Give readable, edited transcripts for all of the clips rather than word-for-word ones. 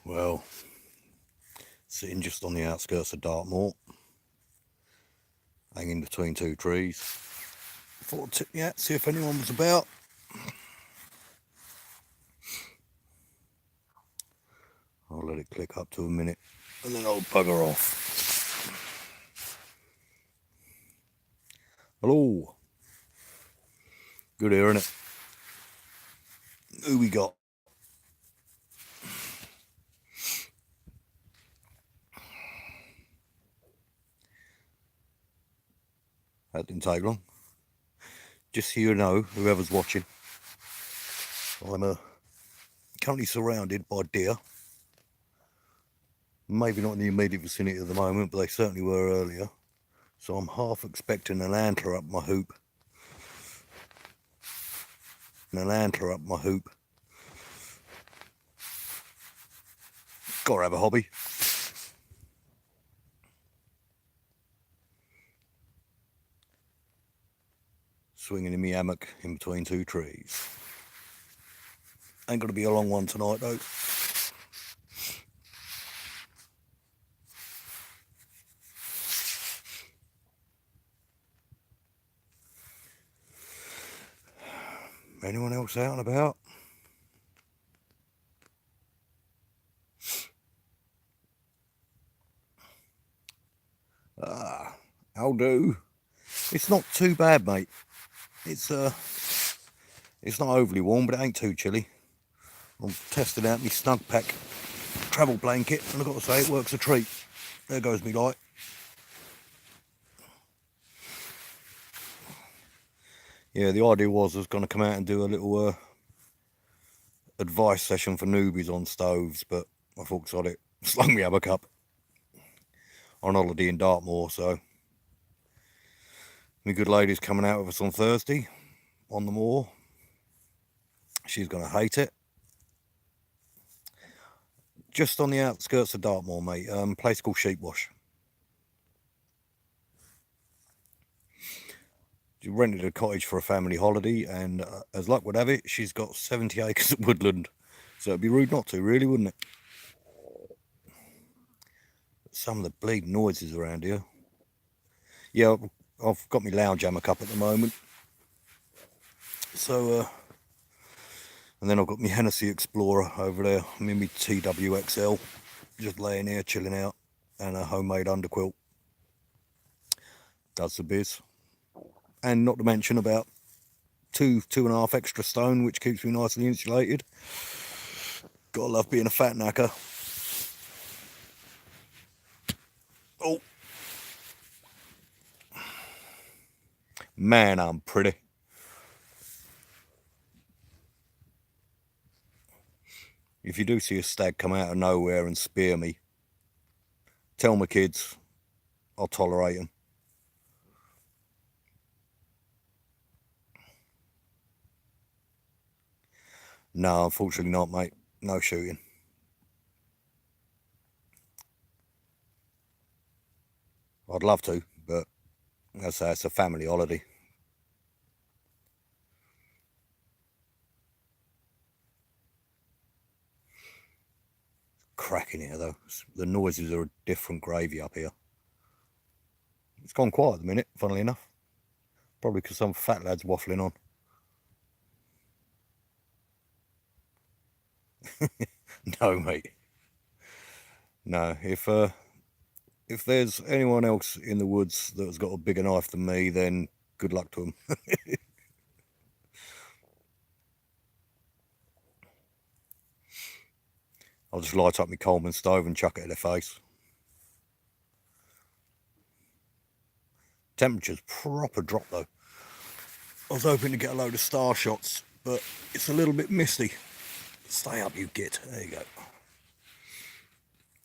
Well, sitting just on the outskirts of Dartmoor, hanging between two trees. Thought I'd tip me out, see if anyone was about. I'll let it click up to a minute and then I'll bugger off. Hello. Good hearing it. Who we got? That didn't take long. Just so you know, whoever's watching, I'm currently surrounded by deer. Maybe not in the immediate vicinity at the moment, but they certainly were earlier. So I'm half expecting an antler up my hoop. Gotta have a hobby. Swinging in my hammock in between two trees. Ain't gonna be a long one tonight though. Anyone else out and about? I'll do. It's not too bad, mate. It's not overly warm, but it ain't too chilly. I'm testing out my snug pack travel blanket, and I've got to say it works a treat. There goes me light. Yeah, the idea was I was going to come out and do a little advice session for newbies on stoves, but I thought sod it, slung me hammock up on holiday in Dartmoor, so my good lady's coming out with us on Thursday on the moor. She's going to hate it. Just on the outskirts of Dartmoor, mate, place called Sheepwash. She rented a cottage for a family holiday, and as luck would have it, she's got 70 acres of woodland. So it'd be rude not to, really, wouldn't it? Some of the bleeding noises around here. Yeah, I've got my lounge hammock up at the moment. So, and then I've got my Hennessy Explorer over there. I'm in my TWXL, just laying here, chilling out, and a homemade underquilt. Does the biz. And not to mention about 2.5 extra stone, which keeps me nicely insulated. Gotta love being a fat knacker. Oh, man, I'm pretty. If you do see a stag come out of nowhere and spear me, tell my kids I'll tolerate them. No, unfortunately not, mate. No shooting. I'd love to, but as I say, it's a family holiday. Cracking here though. The noises are a different gravy up here. It's gone quiet at the minute, funnily enough. Probably because some fat lad's waffling on. No, mate. No, if there's anyone else in the woods that's got a bigger knife than me, then good luck to them. I'll just light up my Coleman stove and chuck it in their face. Temperature's proper drop though. I was hoping to get a load of star shots, but it's a little bit misty. Stay up, you git. There you go.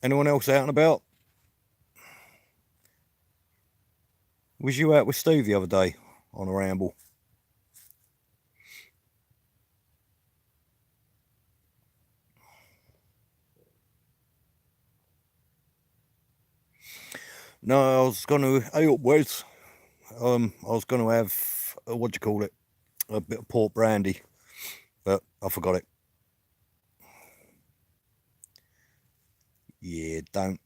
Anyone else out and about? Was you out with Steve the other day on a ramble? No, I was going to. Hey up, Wes. I was going to have what do you call it? A bit of port brandy, but I forgot it. Yeah, don't.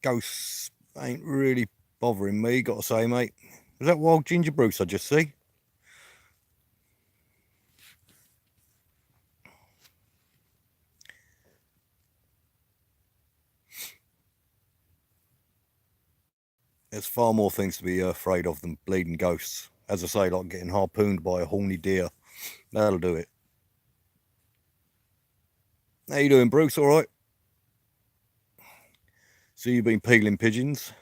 Ghosts ain't really bothering me, gotta say, mate. Was that wild ginger Bruce I just see? There's far more things to be afraid of than bleeding ghosts. As I say, like getting harpooned by a horny deer. That'll do it. How you doing, Bruce? All right? So you've been peeling pigeons?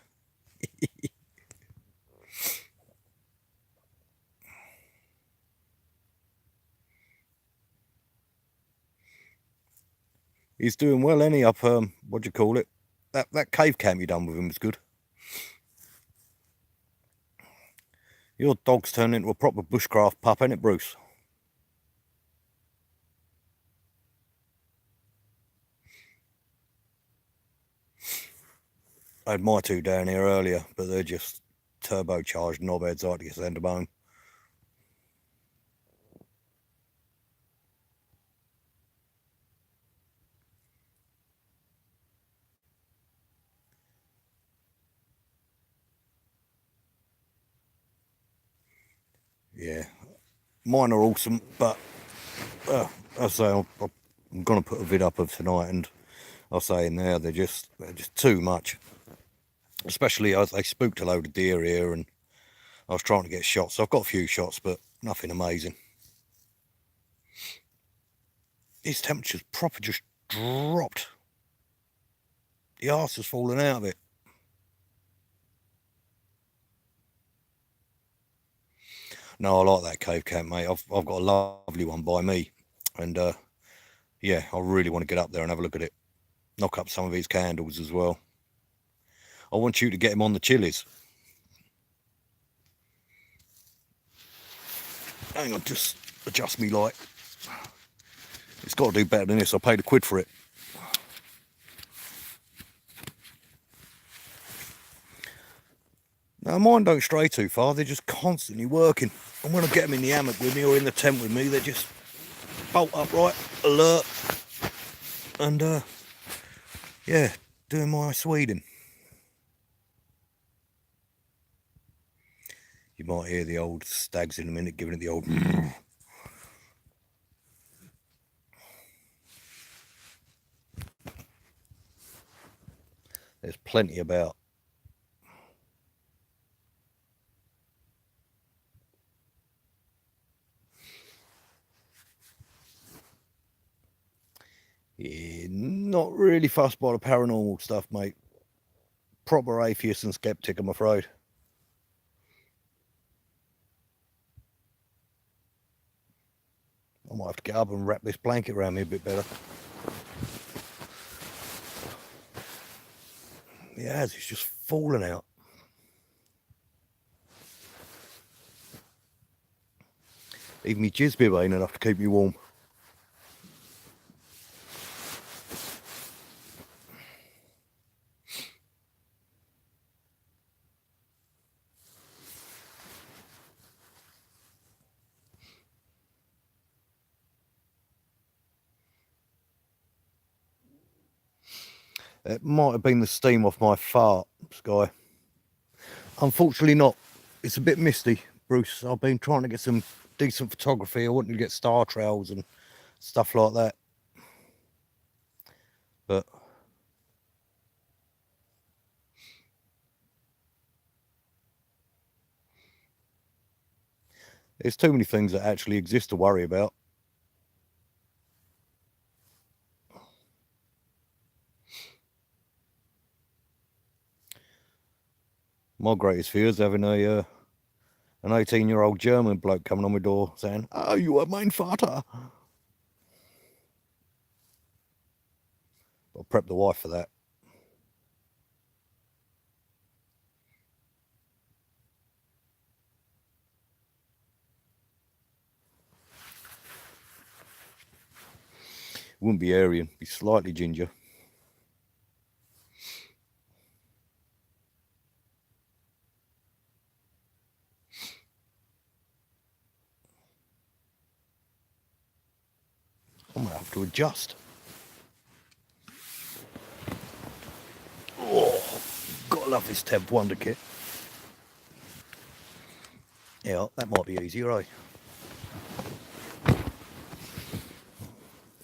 He's doing well, ain't he? Up, what do you call it? That cave camp you done with him was good. Your dog's turned into a proper bushcraft pup, ain't it, Bruce? I had my two down here earlier, but they're just turbocharged knobheads. I had to send them home. Yeah, mine are awesome, but I say I'm gonna put a vid up of tonight, and I'll say in there they're just too much. Especially as they spooked a load of deer here, and I was trying to get shots. So I've got a few shots, but nothing amazing. These temperatures proper just dropped. The arse has fallen out of it. No, I like that cave camp, mate. I've got a lovely one by me, and yeah, I really want to get up there and have a look at it. Knock up some of his candles as well. I want you to get him on the chilies. Hang on, just adjust me light. It's got to do better than this. I paid a quid for it. Now, mine don't stray too far. They're just constantly working. And when I get them in the hammock with me or in the tent with me, they just bolt upright, alert, and yeah, doing my Sweden. You might hear the old stags in a minute giving it the old. There's plenty about. Yeah, not really fussed by the paranormal stuff, mate. Proper atheist and skeptic, I'm afraid. I might have to get up and wrap this blanket around me a bit better. It has, it's just falling out. Even me jizz bib ain't enough to keep me warm. It might have been the steam off my fart, Sky. Unfortunately not. It's a bit misty, Bruce. I've been trying to get some decent photography. I wanted to get star trails and stuff like that. But there's too many things that actually exist to worry about. My greatest fear is having an 18-year-old German bloke coming on my door saying, "Oh, you are mein Vater." I'll prep the wife for that. It wouldn't be Aryan, be slightly ginger. I might have to adjust. love this 10th Wonder kit. Yeah, that might be easier, eh?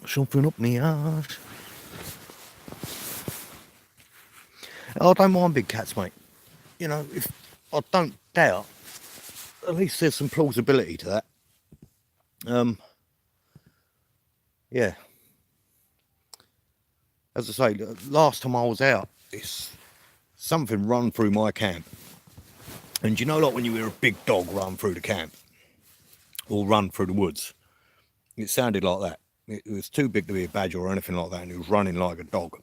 Something up me arse. I don't mind big cats, mate. You know, if I don't doubt, at least there's some plausibility to that. Yeah. As I say, last time I was out, something run through my camp. And you know, like when you hear a big dog run through the camp or run through the woods, it sounded like that. It was too big to be a badger or anything like that, and it was running like a dog.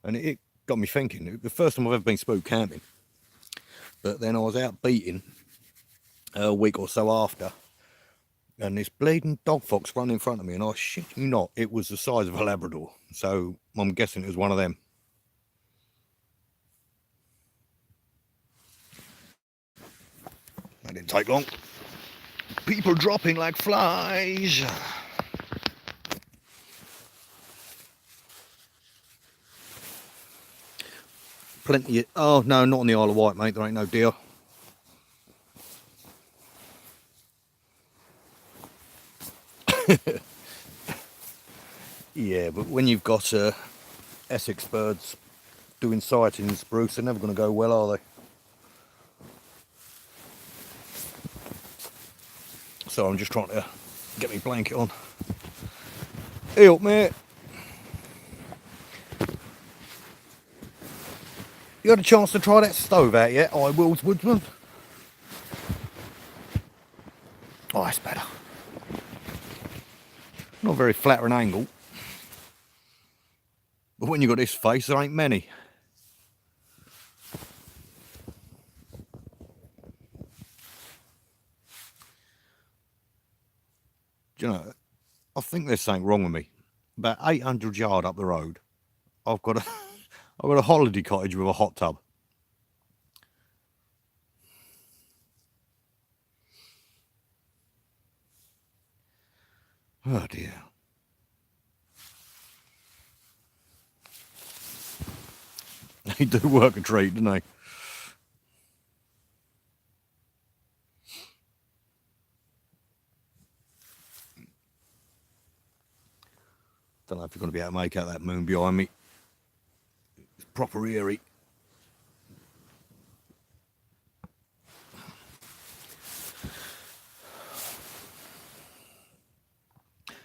And it got me thinking, the first time I've ever been spooked camping. But then I was out beating a week or so after, and this bleeding dog fox ran in front of me, and I shit you not, it was the size of a Labrador. So I'm guessing it was one of them. That didn't take long. People dropping like flies. Plenty of, oh no, not on the Isle of Wight, mate, there ain't no deer. Yeah, but when you've got Essex birds doing sightings, Bruce, they're never going to go well, are they? So I'm just trying to get my blanket on. Hey up, mate. You had a chance to try that stove out yet? I Will's Woodsman. Oh, that's better. Not very flat or an angle. But when you got this face, there ain't many. Do you know, I think there's something wrong with me. About 800 yards up the road, I've got a holiday cottage with a hot tub. Oh dear. They do work a treat, don't they? Don't know if you're going to be able to make out that moon behind me. It's proper eerie.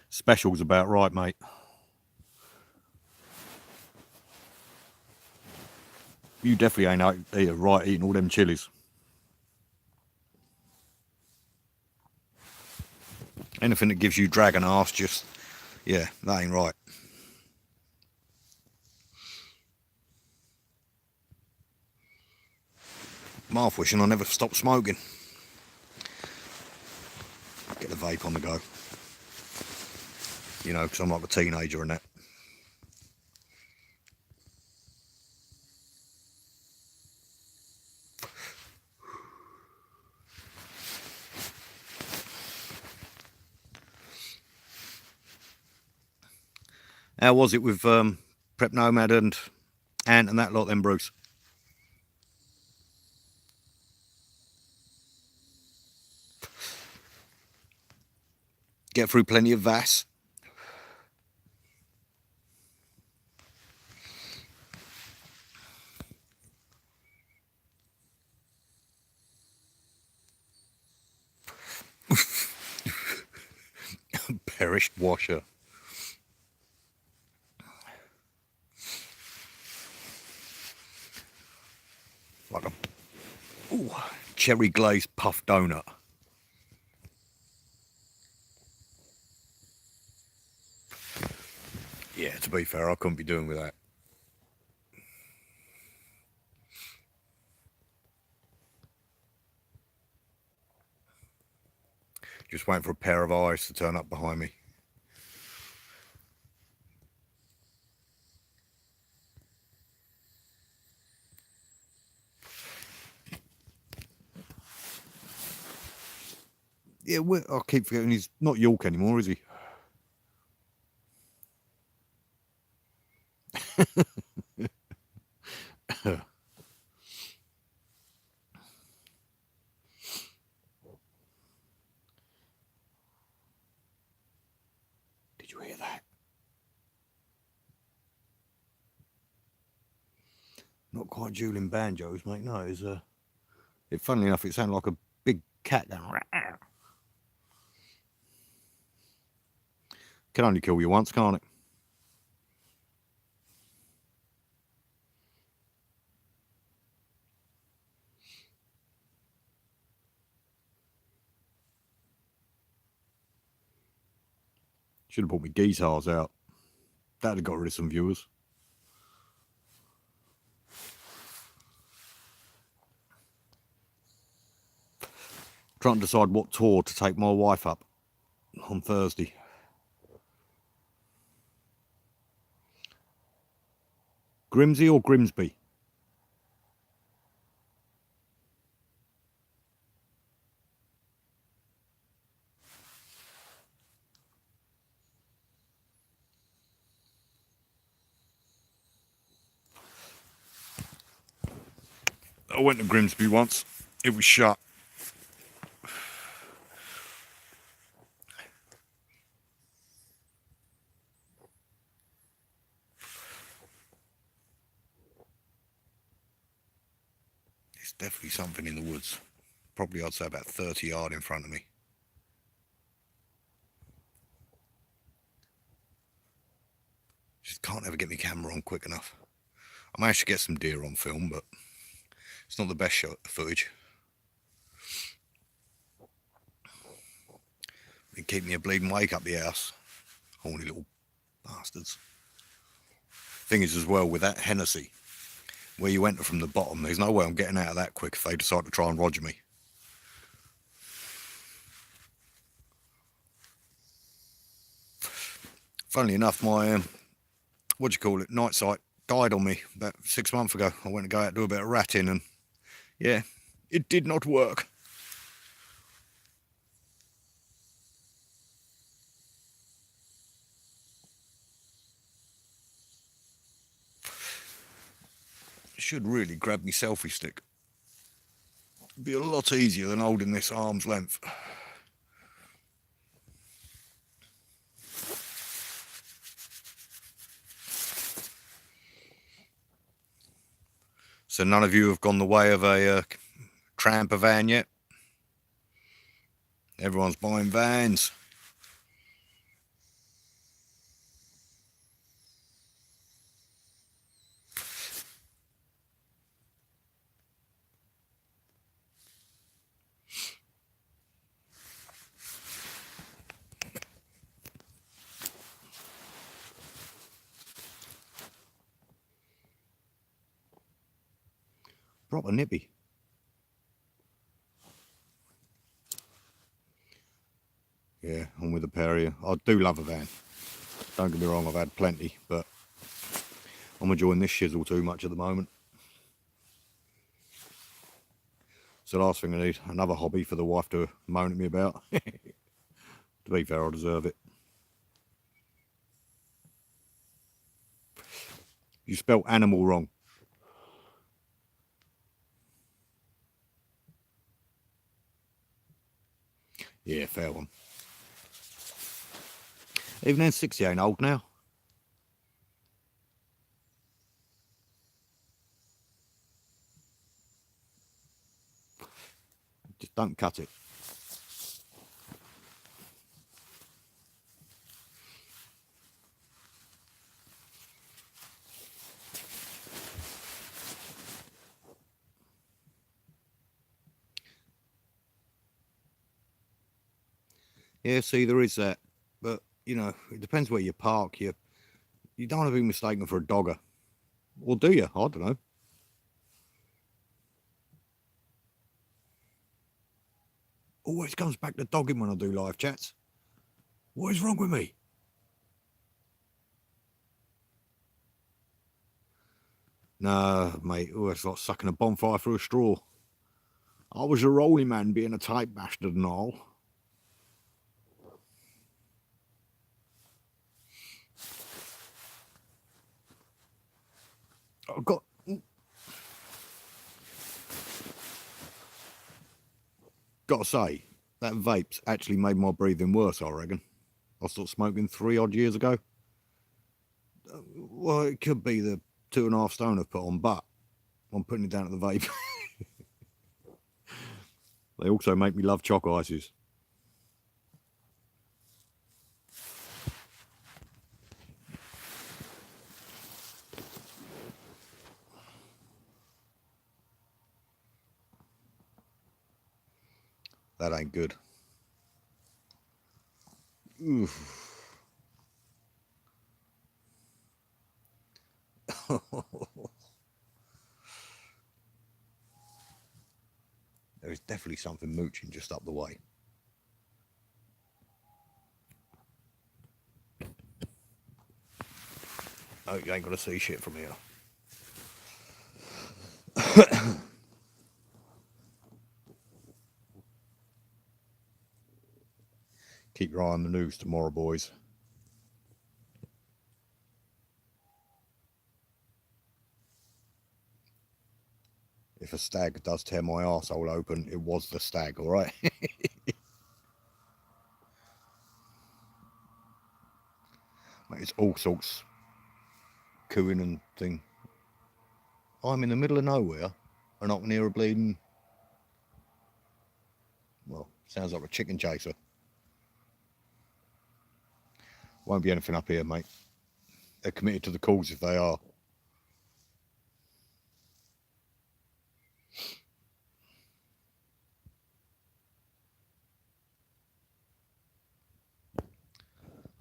Special's about right, mate. You definitely ain't out here right eating all them chilies. Anything that gives you dragon arse, just, yeah, that ain't right. I'm half wishing I never stopped smoking. Get the vape on the go. You know, because I'm like a teenager and that. How was it with Prep Nomad and Ant and that lot then, Bruce? Get through plenty of VAS? Perished washer. Like a cherry glazed puff donut. Yeah, to be fair, I couldn't be doing with that. Just waiting for a pair of eyes to turn up behind me. Yeah, I keep forgetting he's not York anymore, is he? you hear that? Not quite dueling banjos, mate. No, funnily enough, it sounded like a big cat going. Rawr. Can only kill you once, can't it? Should have brought my guitars out. That'd have got rid of some viewers. Trying to decide what tour to take my wife up on Thursday. Grimsby or Grimsby? I went to Grimsby once. It was shut. There's definitely something in the woods. Probably I'd say about 30 yards in front of me. Just can't ever get my camera on quick enough. I managed to get some deer on film, but it's not the best shot footage. They keep me a bleeding wake up the house. Horny little bastards. Thing is as well with that Hennessy, where you enter from the bottom, there's no way I'm getting out of that quick if they decide to try and roger me. Funnily enough, my night sight died on me about 6 months ago. I went to go out and do a bit of ratting, and yeah, it did not work. Should really grab me selfie stick. It'd be a lot easier than holding this arm's length. So none of you have gone the way of a tramper van yet? Everyone's buying vans. Proper nippy. Yeah, I'm with a pair of you. I do love a van. Don't get me wrong, I've had plenty, but I'm enjoying this shizzle too much at the moment. It's the last thing I need. Another hobby for the wife to moan at me about. To be fair, I deserve it. You spelt animal wrong. Yeah, fair one. Even then, 60 ain't old now. Just don't cut it. Yeah, see, there is that. But, you know, it depends where you park. You don't want to be mistaken for a dogger. Or do you? I don't know. Always comes back to dogging when I do live chats. What is wrong with me? Nah, mate. Oh, it's like sucking a bonfire through a straw. I was a rolling man being a tight bastard and all. I've got to say, that vape's actually made my breathing worse, I reckon. I stopped smoking 3 odd years ago. Well, it could be the 2.5 stone I've put on, but I'm putting it down at the vape. They also make me love choc ices. That ain't good. Oof. There is definitely something mooching just up the way. Oh, you ain't gonna see shit from here. Keep your eye on the news tomorrow, boys. If a stag does tear my arsehole open, it was the stag, alright? It's all sorts cooing and thing. I'm in the middle of nowhere and I can hear a bleeding, well, sounds like a chicken chaser. Won't be anything up here, mate. They're committed to the cause if they are.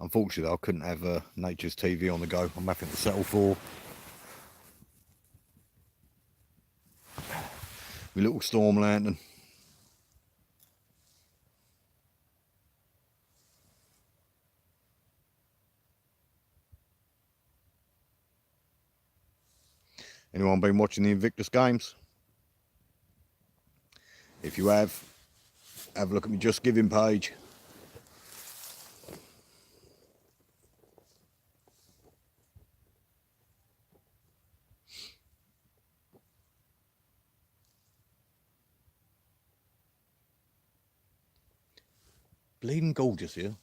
Unfortunately, I couldn't have Nature's TV on the go. I'm having to settle for my little storm lantern. Anyone been watching the Invictus games? If you have a look at my Just Giving page. Bleeding gorgeous here.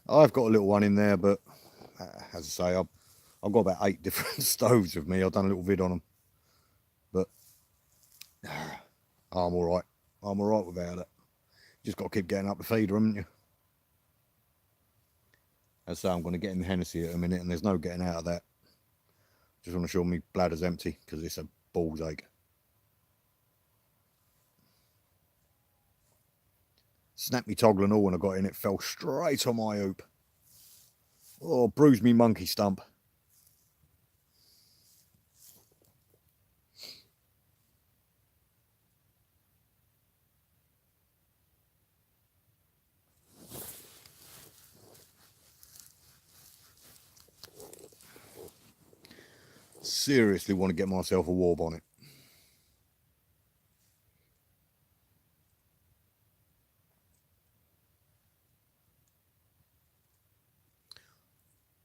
I've got a little one in there, but as I say, I've got about 8 different stoves with me. I've done a little vid on them, but I'm all right. I'm all right without it. Just got to keep getting up the feeder, haven't you? As I say, I'm going to get in the Hennessy in a minute, and there's no getting out of that. Just want to show me bladder's empty because it's a ball's ache. Snapped me toggle and all when I got in, it fell straight on my hoop. Oh, bruised me monkey stump. Seriously want to get myself a war bonnet.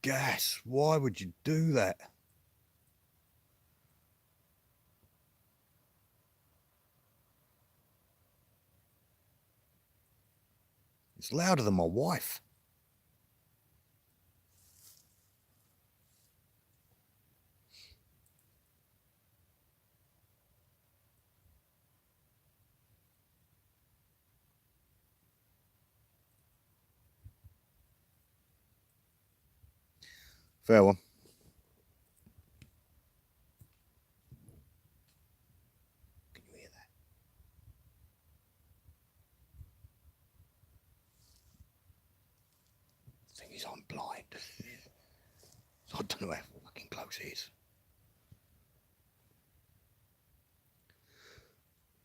Gas, why would you do that? It's louder than my wife. Fair one. Can you hear that? The thing is, I'm blind. So I don't know how fucking close it is.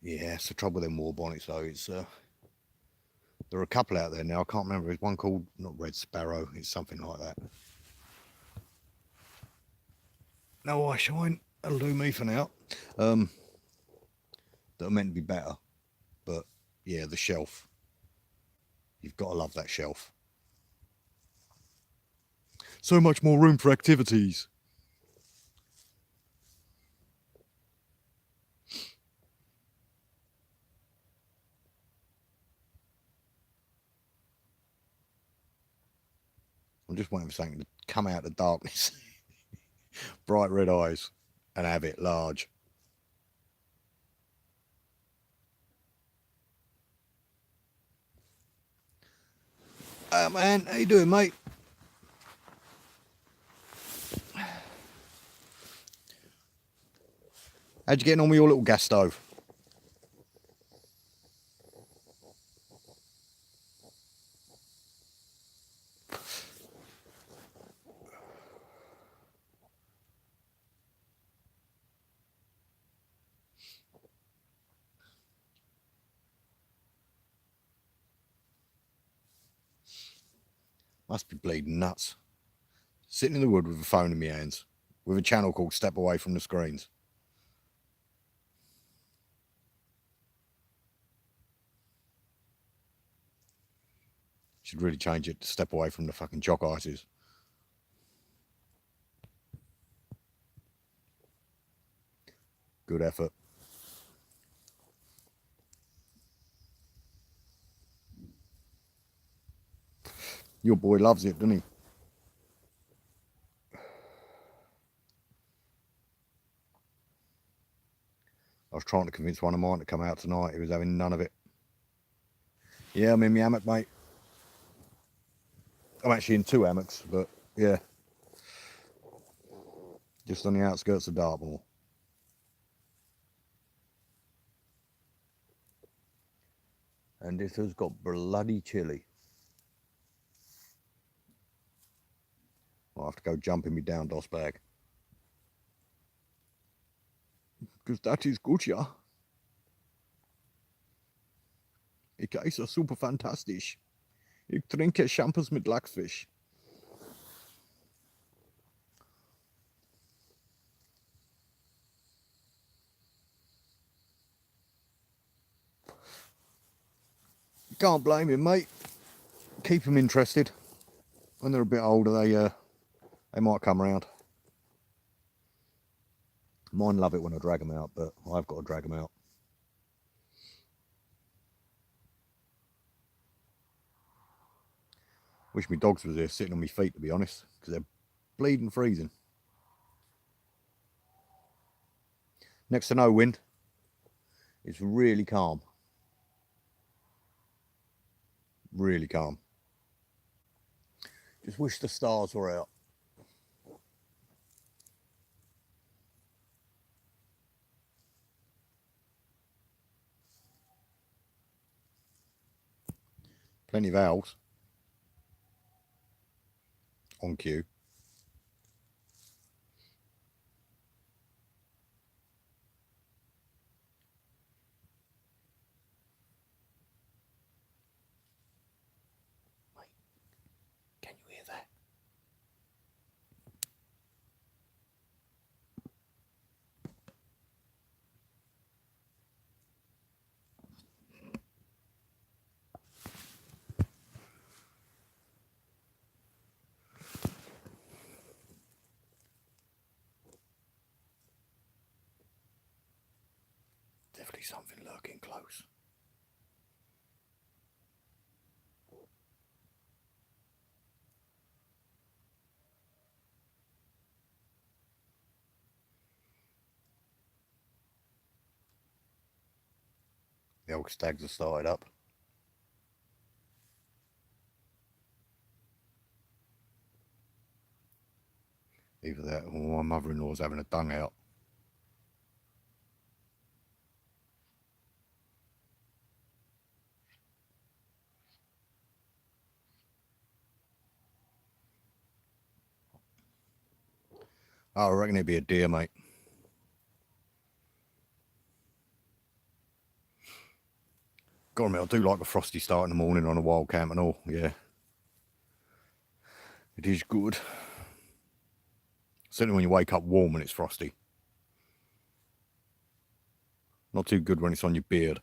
Yeah, it's the trouble with them war bonnets though. It's there are a couple out there now. I can't remember. There's one called, not Red Sparrow, it's something like that. No eye shine. That'll do me for now. That are meant to be better. But yeah, the shelf. You've got to love that shelf. So much more room for activities. I'm just waiting for something to come out of the darkness. Bright red eyes and have it large. Man, how you doing, mate? How'd you get on with your little gas stove? Must be bleeding nuts. Sitting in the wood with a phone in my hands, with a channel called Step Away from the Screens. Should really change it to Step Away from the fucking jock ices. Good effort. Your boy loves it, doesn't he? I was trying to convince one of mine to come out tonight. He was having none of it. Yeah, I'm in my hammock, mate. I'm actually in 2 hammocks, but yeah. Just on the outskirts of Dartmoor. And it has got bloody chilly. I'll have to go jump in my down DOS bag. Because that is good, ja. Ik esse super fantastisch. Ik trinke Shampoos mit Lachsfisch. You can't blame him, mate. Keep them interested. When they're a bit older, they might come around. Mine love it when I drag them out, but I've got to drag them out. Wish my dogs was here sitting on my feet, to be honest, because they're bleeding freezing. Next to no wind. It's really calm. Really calm. Just wish the stars were out. Plenty of owls. On cue. Mate, can you hear that? Definitely something lurking close. The old stags have started up. Either that or my mother-in-law's having a dung out. Oh, I reckon it'd be a deer, mate. God, I mean, I do like a frosty start in the morning on a wild camp and all, yeah. It is good. Certainly when you wake up warm and it's frosty. Not too good when it's on your beard.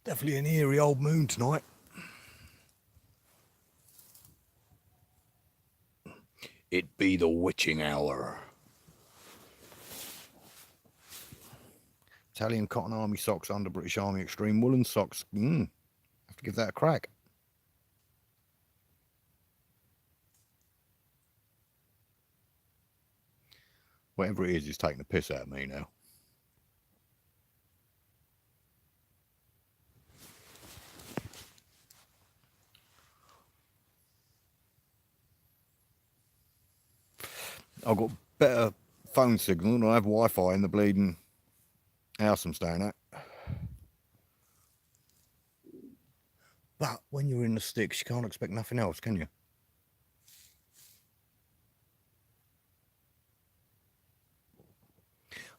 Definitely an eerie old moon tonight. It be the witching hour. Italian cotton army socks under British Army extreme woolen socks. Have to give that a crack. Whatever it is taking the piss out of me now. I've got better phone signal and I have Wi-Fi in the bleeding house I'm staying at. But when you're in the sticks, you can't expect nothing else, can you?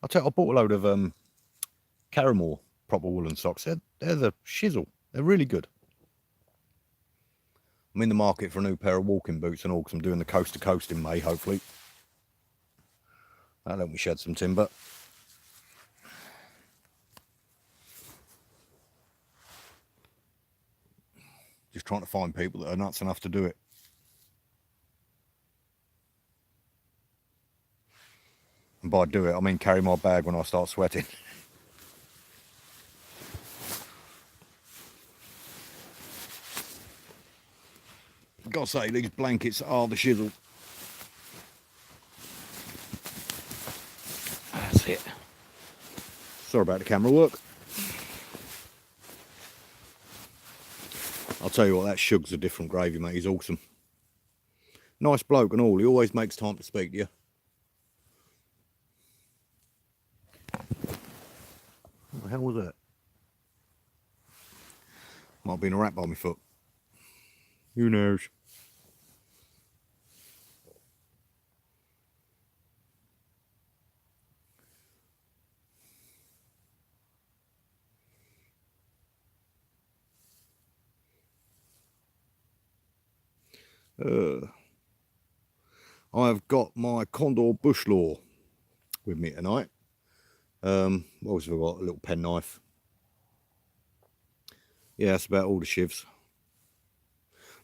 I'll tell you, I bought a load of Caramore proper woolen socks. They're the shizzle. They're really good. I'm in the market for a new pair of walking boots and all, because I'm doing the coast to coast in May, hopefully. That'll help me shed some timber. Just trying to find people that are nuts enough to do it. And by do it, I mean carry my bag when I start sweating. Gotta say, these blankets are the shizzle. That's it. Sorry about the camera work. I'll tell you what, that Shug's a different gravy, mate. He's awesome. Nice bloke and all. He always makes time to speak to you. What the hell was that? Might have been a rat by my foot. Who knows? I've got my Condor Bush Law with me tonight. What else have I got? A little penknife. Yeah, that's about all the shivs.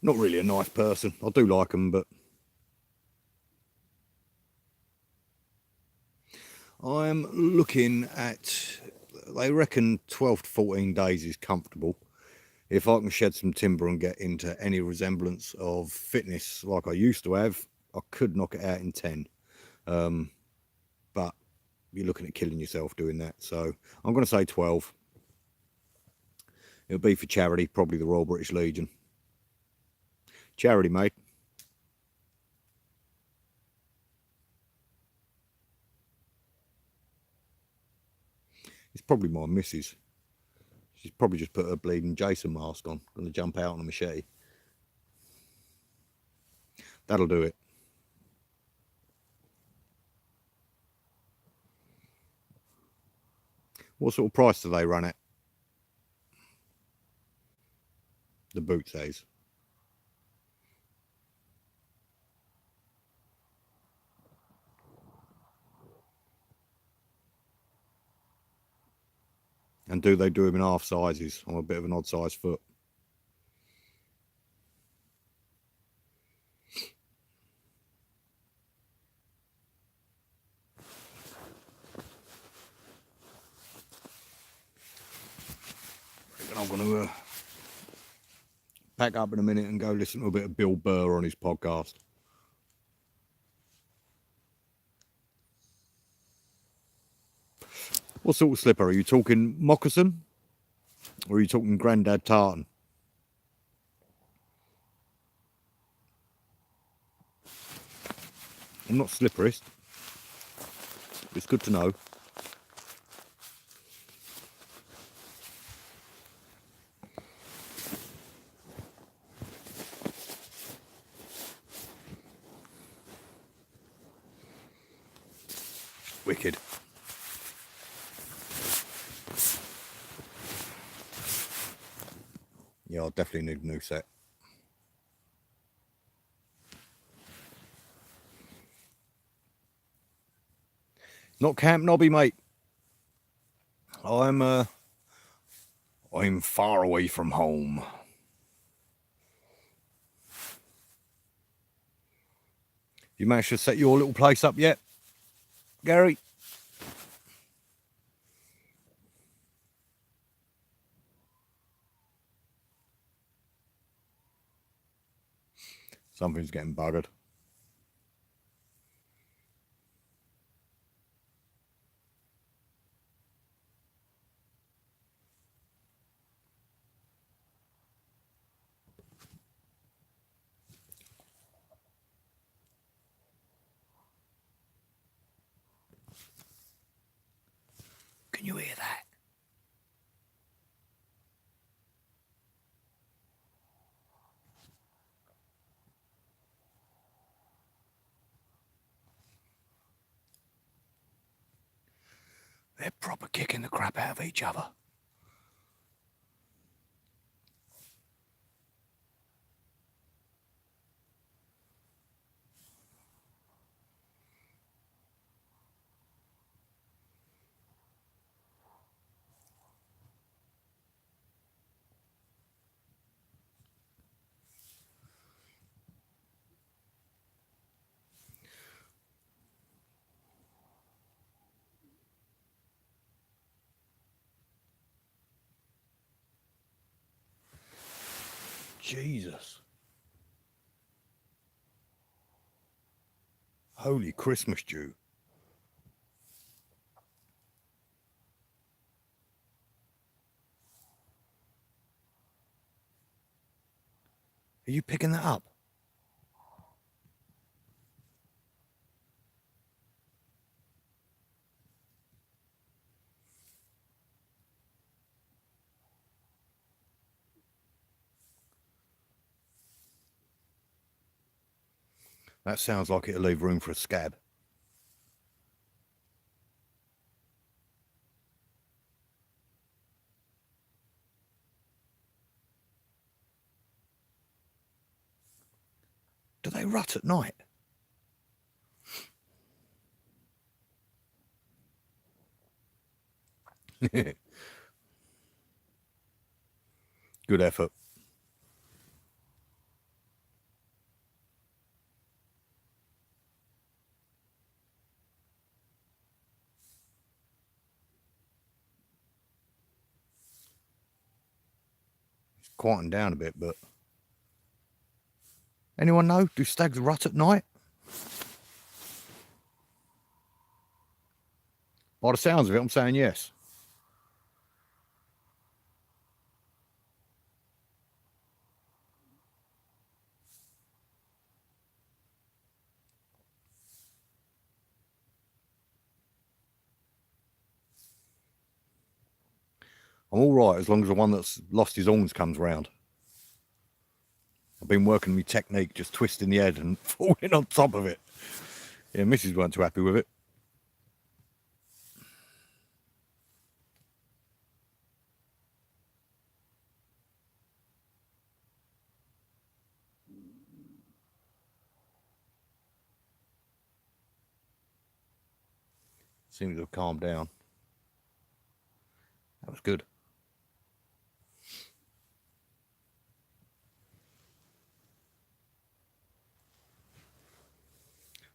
Not really a knife person. I do like them, but I'm looking at, they reckon 12 to 14 days is comfortable. If I can shed some timber and get into any resemblance of fitness like I used to have, I could knock it out in 10. But you're looking at killing yourself doing that. So I'm going to say 12. It'll be for charity, probably the Royal British Legion. Charity, mate. It's probably my missus. She's probably just put her bleeding Jason mask on. Going to jump out on a machete. That'll do it. What sort of price do they run at? The boot says. And do they do them in half sizes? I'm a bit of an odd size foot. I'm going to pack up in a minute and go listen to a bit of Bill Burr on his podcast. What sort of slipper? Are you talking moccasin? Or are you talking Grandad tartan? I'm not slipperist. It's good to know. Wicked. Yeah, I'll definitely need a new set. Not Camp Nobby, mate. I I'm far away from home. You managed to set your little place up yet, Gary? Something's getting buggered. Can you hear that? They're proper kicking the crap out of each other. Jesus. Holy Christmas Jew. Are you picking that up? That sounds like it'll leave room for a scab. Do they rut at night? Good effort. It's quieting down a bit, but... Anyone know? Do stags rut at night? By the sounds of it, I'm saying yes. I'm all right as long as the one that's lost his horns comes round. I've been working my technique, just twisting the head and falling on top of it. Yeah, Mrs. weren't too happy with it. Seems to have calmed down. That was good.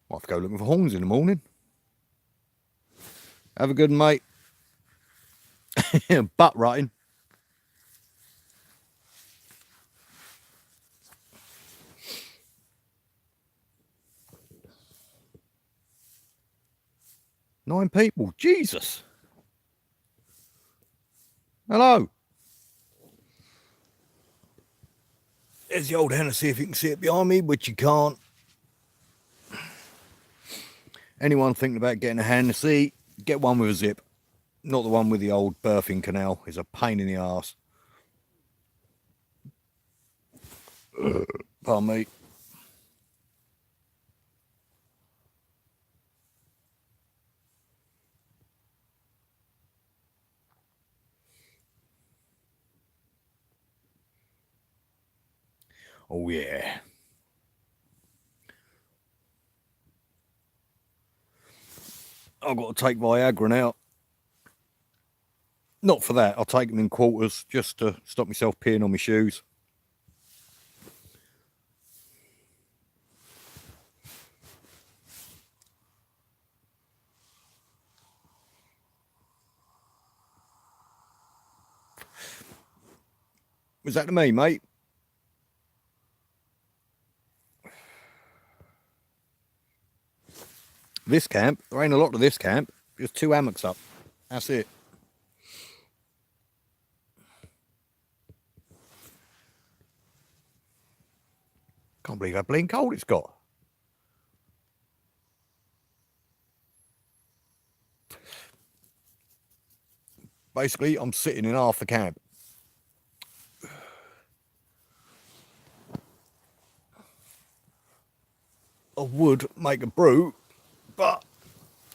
Might have to go looking for horns in the morning. Have a good one, mate. Butt rutting. Nine people. Jesus. Hello. There's the old Hennessy, if you can see it behind me, which you can't. Anyone thinking about getting a Hennessy, get one with a zip. Not the one with the old birthing canal. It's a pain in the arse. Pardon me. Oh yeah. I've got to take Viagra now. Not for that. I'll take them in quarters just to stop myself peeing on my shoes. Was that to me, mate? This camp, there ain't a lot to this camp. Just 2 hammocks up. That's it. Can't believe how bleeding cold it's got. Basically, I'm sitting in half the camp. I would make a brew, but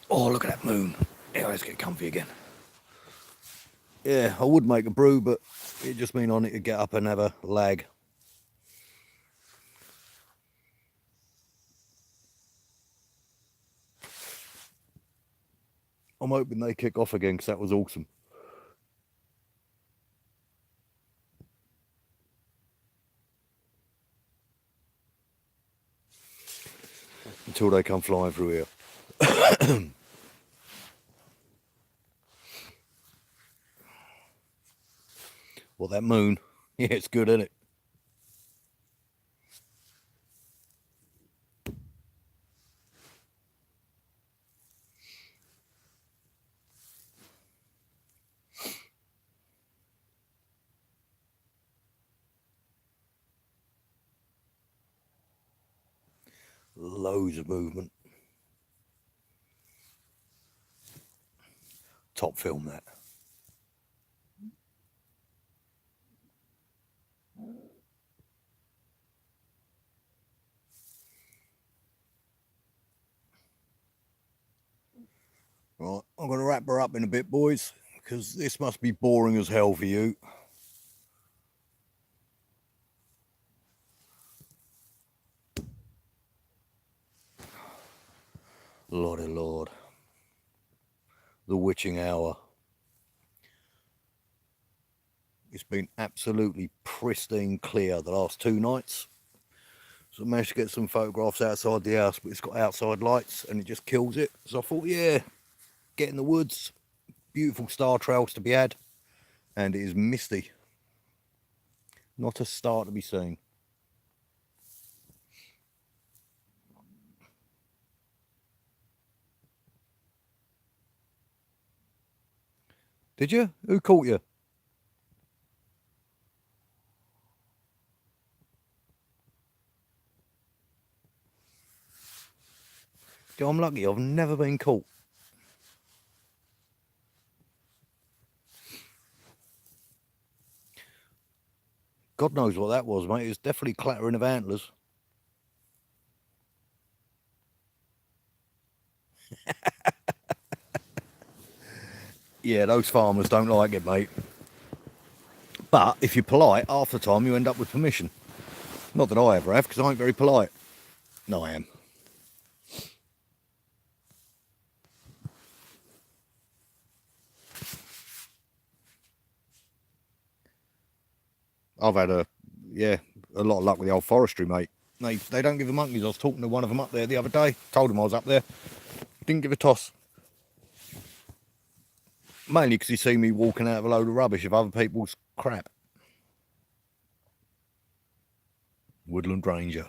oh, look at that moon. Yeah, let's get comfy again. Yeah, I would make a brew, but it just means I need to get up and have a lag. I'm hoping they kick off again because that was awesome. Until they come flying through here. Well, that moon. Yeah, it's good, isn't it? Loads of movement. Top film, that. Right, I'm going to wrap her up in a bit, boys, because this must be boring as hell for you. Lordy Lord. The witching hour. It's been absolutely pristine clear the last 2 nights. So I managed to get some photographs outside the house, but it's got outside lights and it just kills it. So I thought, yeah, get in the woods. Beautiful star trails to be had. And it is misty. Not a star to be seen. Did you? Who caught you? I'm lucky, I've never been caught. God knows what that was, mate. It was definitely clattering of antlers. Yeah, those farmers don't like it, mate. But if you're polite, half the time you end up with permission. Not that I ever have, because I ain't very polite. No, I am. I've had a lot of luck with the old forestry, mate. They don't give the monkeys. I was talking to one of them up there the other day. Told him I was up there. Didn't give a toss. Mainly because he seen me walking out of a load of rubbish of other people's crap. Woodland Ranger.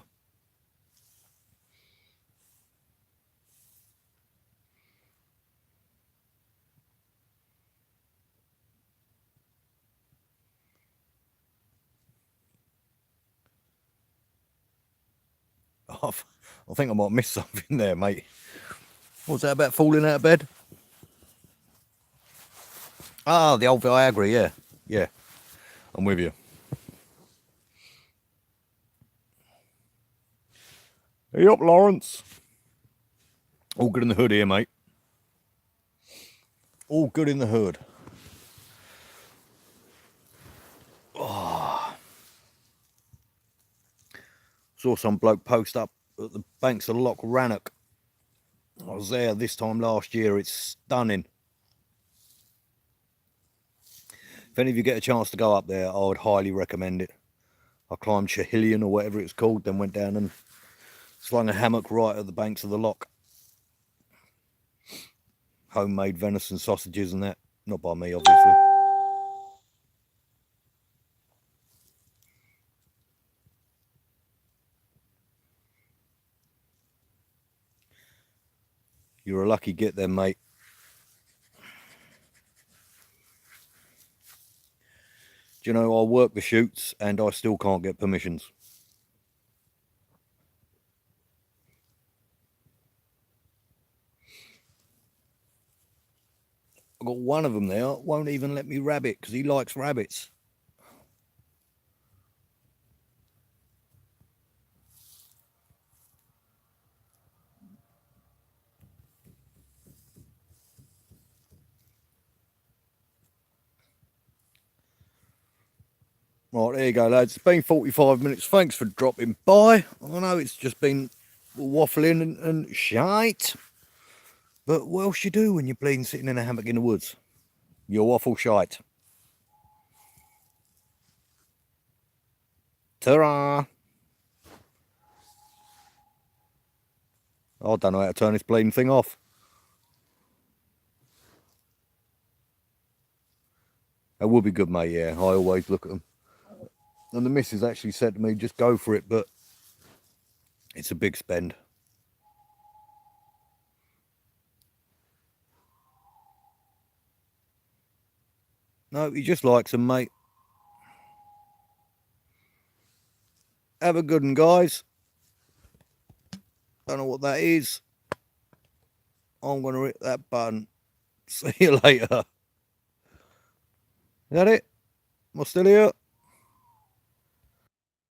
I think I might miss something there, mate. What's that about falling out of bed? Ah, the old Viagra, yeah. Yeah, I'm with you. Hey up, Lawrence. All good in the hood here, mate. All good in the hood. Oh. Saw some bloke post up at the banks of Loch Rannoch. I was there this time last year. It's stunning. If any of you get a chance to go up there, I would highly recommend it. I climbed Chahillion or whatever it's called, then went down and slung a hammock right at the banks of the loch. Homemade venison sausages and that. Not by me, obviously. You're a lucky git then, mate. Do you know, I work the shoots and I still can't get permissions. I've got one of them there, won't even let me rabbit because he likes rabbits. Right, there you go, lads. It's been 45 minutes. Thanks for dropping by. I know it's just been waffling and shite. But what else you do when you're bleeding sitting in a hammock in the woods? You waffle shite. Ta-ra! I don't know how to turn this bleeding thing off. That would be good, mate, yeah. I always look at them. And the missus actually said to me, just go for it, but it's a big spend. No, he just likes them, mate. Have a good one, guys. Don't know what that is. I'm going to hit that button. See you later. Is that it? Am I still here?